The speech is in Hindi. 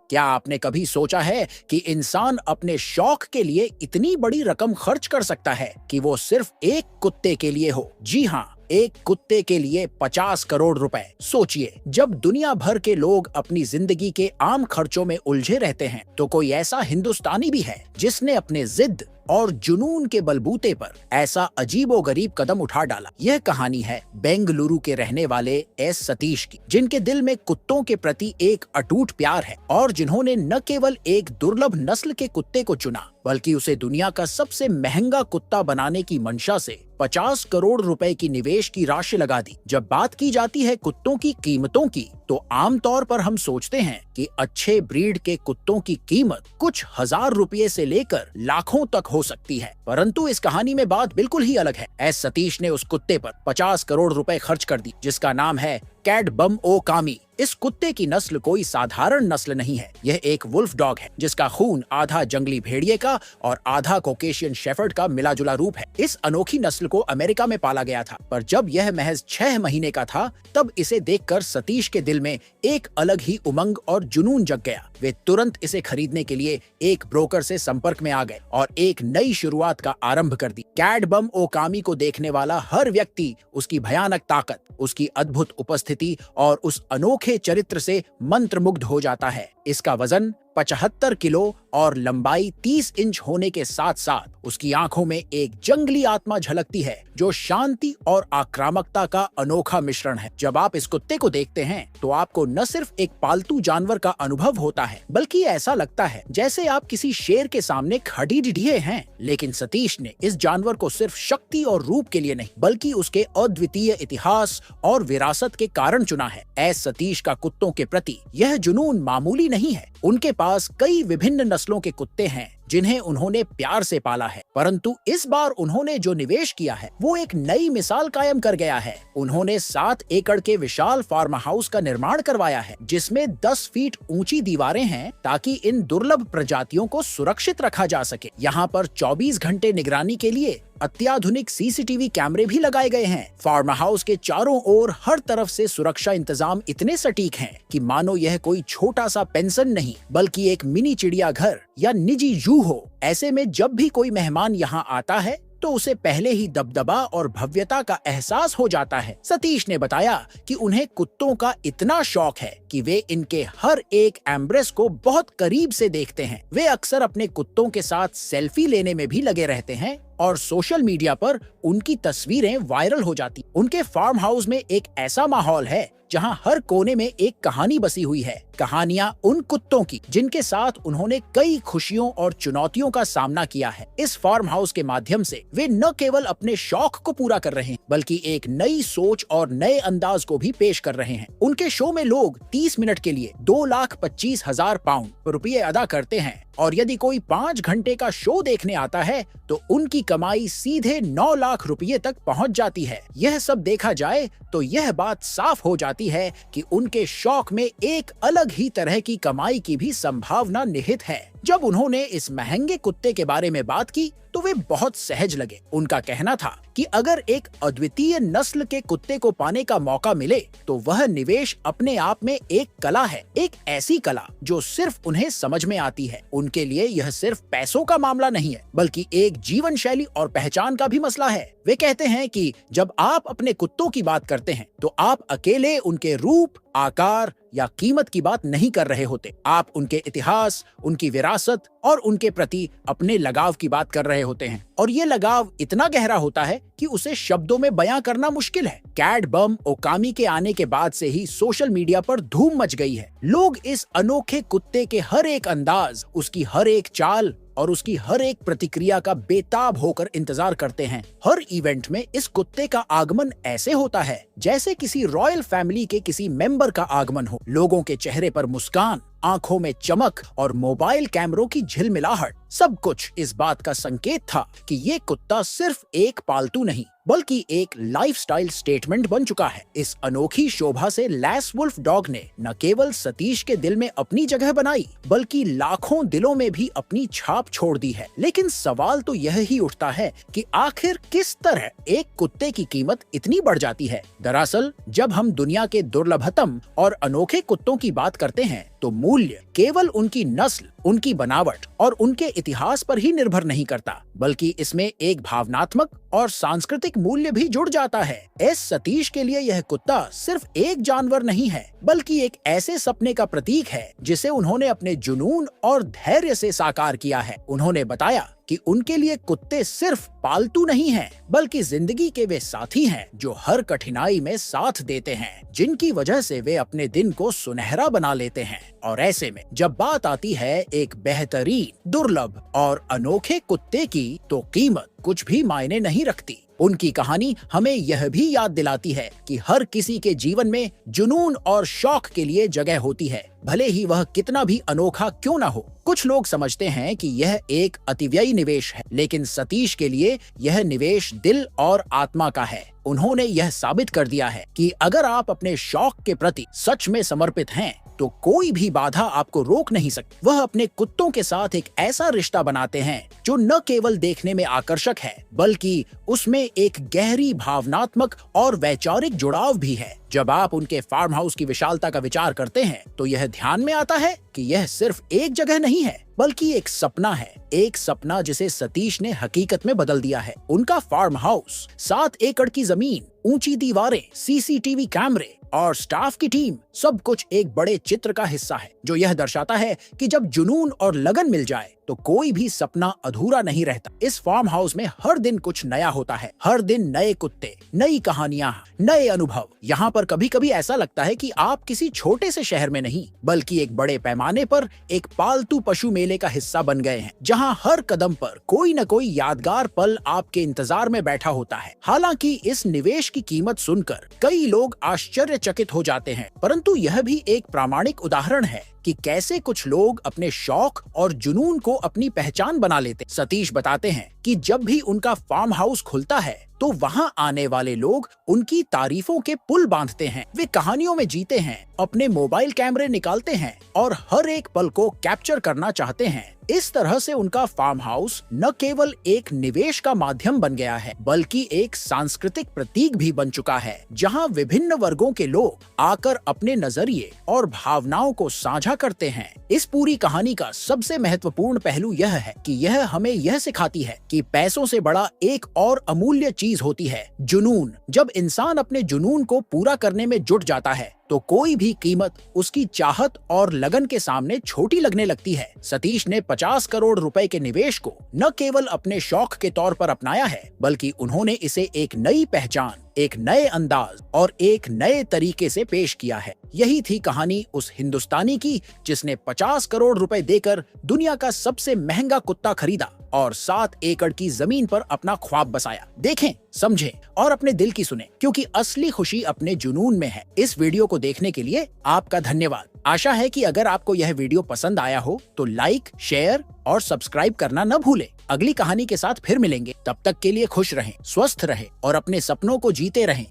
क्या आपने कभी सोचा है कि इंसान अपने शौक के लिए इतनी बड़ी रकम खर्च कर सकता है कि वो सिर्फ एक कुत्ते के लिए हो? जी हाँ, एक कुत्ते के लिए 50 करोड़ रुपए। सोचिए, जब दुनिया भर के लोग अपनी जिंदगी के आम खर्चों में उलझे रहते हैं, तो कोई ऐसा हिंदुस्तानी भी है जिसने अपने जिद और जुनून के बलबूते पर ऐसा अजीबोगरीब कदम उठा डाला। यह कहानी है बेंगलुरु के रहने वाले एस सतीश की, जिनके दिल में कुत्तों के प्रति एक अटूट प्यार है और जिन्होंने न केवल एक दुर्लभ नस्ल के कुत्ते को चुना, बल्कि उसे दुनिया का सबसे महंगा कुत्ता बनाने की मंशा से 50 करोड़ रुपए की निवेश की राशि लगा दी। जब बात की जाती है कुत्तों की कीमतों की, तो आमतौर पर हम सोचते हैं कि अच्छे ब्रीड के कुत्तों की कीमत कुछ हजार रुपये से लेकर लाखों तक हो सकती है, परंतु इस कहानी में बात बिल्कुल ही अलग है। एस सतीश ने उस कुत्ते पर 50 करोड़ रुपए खर्च कर दी, जिसका नाम है कैट बम ओ कामी। इस कुत्ते की नस्ल कोई साधारण नस्ल नहीं है। यह एक वुल्फ डॉग है, जिसका खून आधा जंगली भेड़िए का और आधा कॉकेशियन शेफर्ड का मिला जुला रूप है। इस अनोखी नस्ल को अमेरिका में पाला गया था, पर जब यह महज 6 महीने का था, तब इसे देखकर सतीश के दिल में एक अलग ही उमंग और जुनून जग गया। वे तुरंत इसे खरीदने के लिए एक ब्रोकर से संपर्क में आ गए और एक नई शुरुआत का आरंभ कर दी। कैट बम ओ कामी को देखने वाला हर व्यक्ति उसकी भयानक ताकत, उसकी अद्भुत उपस्थिति और उस अनोखे चरित्र से मंत्रमुग्ध हो जाता है। इसका वजन 75 किलो और लंबाई 30 इंच होने के साथ साथ उसकी आंखों में एक जंगली आत्मा झलकती है, जो शांति और आक्रामकता का अनोखा मिश्रण है। जब आप इस कुत्ते को देखते हैं, तो आपको न सिर्फ एक पालतू जानवर का अनुभव होता है, बल्कि ऐसा लगता है जैसे आप किसी शेर के सामने खड़ी डिडिये हैं। लेकिन सतीश ने इस जानवर को सिर्फ शक्ति और रूप के लिए नहीं, बल्कि उसके अद्वितीय इतिहास और विरासत के कारण चुना है। एस सतीश का कुत्तों के प्रति यह जुनून मामूली नहीं है। उनके पास कई विभिन्न नस्लों के कुत्ते हैं जिन्हें उन्होंने प्यार से पाला है, परंतु इस बार उन्होंने जो निवेश किया है वो एक नई मिसाल कायम कर गया है। उन्होंने 7 एकड़ के विशाल फार्म हाउस का निर्माण करवाया है, जिसमें 10 फीट ऊंची दीवारें हैं, ताकि इन दुर्लभ प्रजातियों को सुरक्षित रखा जा सके। यहाँ पर 24 घंटे निगरानी के लिए अत्याधुनिक सीसीटीवी कैमरे भी लगाए गए हैं। फार्म हाउस के चारों ओर हर तरफ से सुरक्षा इंतजाम इतने सटीक हैं कि मानो यह कोई छोटा सा पेंशन नहीं, बल्कि एक मिनी चिड़ियाघर या निजी जू हो। ऐसे में जब भी कोई मेहमान यहाँ आता है, तो उसे पहले ही दबदबा और भव्यता का एहसास हो जाता है। सतीश ने बताया कि उन्हें कुत्तों का इतना शौक है कि वे इनके हर एक एम्ब्रेस को बहुत करीब से देखते हैं। वे अक्सर अपने कुत्तों के साथ सेल्फी लेने में भी लगे रहते हैं और सोशल मीडिया पर उनकी तस्वीरें वायरल हो जाती। उनके फार्म हाउस में एक ऐसा माहौल है जहां हर कोने में एक कहानी बसी हुई है। कहानियां उन कुत्तों की जिनके साथ उन्होंने कई खुशियों और चुनौतियों का सामना किया है। इस फार्म हाउस के माध्यम से वे न केवल अपने शौक को पूरा कर रहे हैं, बल्कि एक नई सोच और नए अंदाज को भी पेश कर रहे हैं। उनके शो में लोग 30 मिनट के लिए 2,25,000 पाउंड रुपये अदा करते हैं, और यदि कोई 5 घंटे का शो देखने आता है, तो उनकी कमाई सीधे 9 लाख रुपये तक पहुंच जाती है। यह सब देखा जाए तो यह बात साफ हो जाती है कि उनके शौक में एक अलग ही तरह की कमाई की भी संभावना निहित है। जब उन्होंने इस महंगे कुत्ते के बारे में बात की, तो वे बहुत सहज लगे। उनका कहना था कि अगर एक अद्वितीय नस्ल के कुत्ते को पाने का मौका मिले, तो वह निवेश अपने आप में एक कला है, एक ऐसी कला जो सिर्फ उन्हें समझ में आती है। उनके लिए यह सिर्फ पैसों का मामला नहीं है, बल्कि एक जीवन शैली और पहचान का भी मसला है। वे कहते हैं कि जब आप अपने कुत्तों की बात करते हैं, तो आप अकेले उनके रूप, आकार या कीमत की बात नहीं कर रहे होते। आप उनके इतिहास, उनकी विरासत और उनके प्रति अपने लगाव की बात कर रहे होते हैं, और ये लगाव इतना गहरा होता है कि उसे शब्दों में बयां करना मुश्किल है। कैट बम ओ कामी के आने के बाद से ही सोशल मीडिया पर धूम मच गई है। लोग इस अनोखे कुत्ते के हर एक अंदाज, उसकी हर एक चाल और उसकी हर एक प्रतिक्रिया का बेताब होकर इंतजार करते हैं। हर इवेंट में इस कुत्ते का आगमन ऐसे होता है जैसे किसी रॉयल फैमिली के किसी मेंबर का आगमन हो। लोगों के चेहरे पर मुस्कान, आंखों में चमक और मोबाइल कैमरों की झिलमिलाहट सब कुछ इस बात का संकेत था कि ये कुत्ता सिर्फ एक पालतू नहीं बल्कि एक लाइफस्टाइल स्टेटमेंट बन चुका है। इस अनोखी शोभा से लैस वुल्फ डॉग ने न केवल सतीश के दिल में अपनी जगह बनाई बल्कि लाखों दिलों में भी अपनी छाप छोड़ दी है। लेकिन सवाल तो यह ही उठता है कि आखिर किस तरह एक कुत्ते की कीमत इतनी बढ़ जाती है। दरअसल जब हम दुनिया के दुर्लभतम और अनोखे कुत्तों की बात करते हैं तो मूल्य केवल उनकी नस्ल, उनकी बनावट और उनके इतिहास पर ही निर्भर नहीं करता बल्कि इसमें एक भावनात्मक और सांस्कृतिक मूल्य भी जुड़ जाता है। एस सतीश के लिए यह कुत्ता सिर्फ एक जानवर नहीं है बल्कि एक ऐसे सपने का प्रतीक है जिसे उन्होंने अपने जुनून और धैर्य से साकार किया है। उन्होंने बताया कि उनके लिए कुत्ते सिर्फ पालतू नहीं हैं बल्कि जिंदगी के वे साथी हैं जो हर कठिनाई में साथ देते हैं, जिनकी वजह से वे अपने दिन को सुनहरा बना लेते हैं। और ऐसे में जब बात आती है एक बेहतरीन, दुर्लभ और अनोखे कुत्ते की तो कीमत कुछ भी मायने नहीं रखती। उनकी कहानी हमें यह भी याद दिलाती है कि हर किसी के जीवन में जुनून और शौक के लिए जगह होती है, भले ही वह कितना भी अनोखा क्यों ना हो। कुछ लोग समझते हैं कि यह एक अतिव्ययी निवेश है, लेकिन सतीश के लिए यह निवेश दिल और आत्मा का है। उन्होंने यह साबित कर दिया है कि अगर आप अपने शौक के प्रति सच में समर्पित हैं तो कोई भी बाधा आपको रोक नहीं सकती। वह अपने कुत्तों के साथ एक ऐसा रिश्ता बनाते हैं जो न केवल देखने में आकर्षक है बल्कि उसमें एक गहरी भावनात्मक और वैचारिक जुड़ाव भी है। जब आप उनके फार्म हाउस की विशालता का विचार करते हैं तो यह ध्यान में आता है कि यह सिर्फ एक जगह नहीं है बल्कि एक सपना है, एक सपना जिसे सतीश ने हकीकत में बदल दिया है। उनका फार्म हाउस, 7 एकड़ की जमीन, ऊंची दीवारें, सीसीटीवी कैमरे और स्टाफ की टीम, सब कुछ एक बड़े चित्र का हिस्सा है जो यह दर्शाता है कि जब जुनून और लगन मिल जाए तो कोई भी सपना अधूरा नहीं रहता। इस फार्म हाउस में हर दिन कुछ नया होता है, हर दिन नए कुत्ते, नई कहानियां, नए अनुभव। यहाँ पर कभी कभी ऐसा लगता है कि आप किसी छोटे से शहर में नहीं बल्कि एक बड़े पैमाने पर एक पालतू पशु मेले का हिस्सा बन गए हैं, जहाँ हर कदम पर कोई न कोई यादगार पल आपके इंतजार में बैठा होता है। हालांकि इस निवेश की कीमत सुनकर कई लोग आश्चर्यचकित हो जाते हैं, परंतु यह भी एक प्रामाणिक उदाहरण है कि कैसे कुछ लोग अपने शौक और जुनून को अपनी पहचान बना लेते। सतीश बताते हैं कि जब भी उनका फार्म हाउस खुलता है तो वहां आने वाले लोग उनकी तारीफों के पुल बांधते हैं। वे कहानियों में जीते हैं, अपने मोबाइल कैमरे निकालते हैं और हर एक पल को कैप्चर करना चाहते हैं। इस तरह से उनका फार्म हाउस न केवल एक निवेश का माध्यम बन गया है बल्कि एक सांस्कृतिक प्रतीक भी बन चुका है, जहां विभिन्न वर्गों के लोग आकर अपने नजरिए और भावनाओं को साझा करते हैं। इस पूरी कहानी का सबसे महत्वपूर्ण पहलू यह है कि यह हमें यह सिखाती है कि पैसों से बड़ा एक और अमूल्य चीज होती है, जुनून। जब इंसान अपने जुनून को पूरा करने में जुट जाता है तो कोई भी कीमत उसकी चाहत और लगन के सामने छोटी लगने लगती है। सतीश ने 50 करोड़ रुपए के निवेश को न केवल अपने शौक के तौर पर अपनाया है बल्कि उन्होंने इसे एक नई पहचान, एक नए अंदाज और एक नए तरीके से पेश किया है। यही थी कहानी उस हिंदुस्तानी की जिसने 50 करोड़ रुपए देकर दुनिया का सबसे महंगा कुत्ता खरीदा और 7 एकड़ की जमीन पर अपना ख्वाब बसाया। देखें, समझें और अपने दिल की सुने, क्योंकि असली खुशी अपने जुनून में है। इस वीडियो को देखने के लिए आपका धन्यवाद। आशा है कि अगर आपको यह वीडियो पसंद आया हो तो लाइक, शेयर और सब्सक्राइब करना न भूलें। अगली कहानी के साथ फिर मिलेंगे। तब तक के लिए खुश रहें, स्वस्थ रहें और अपने सपनों को जीते रहें।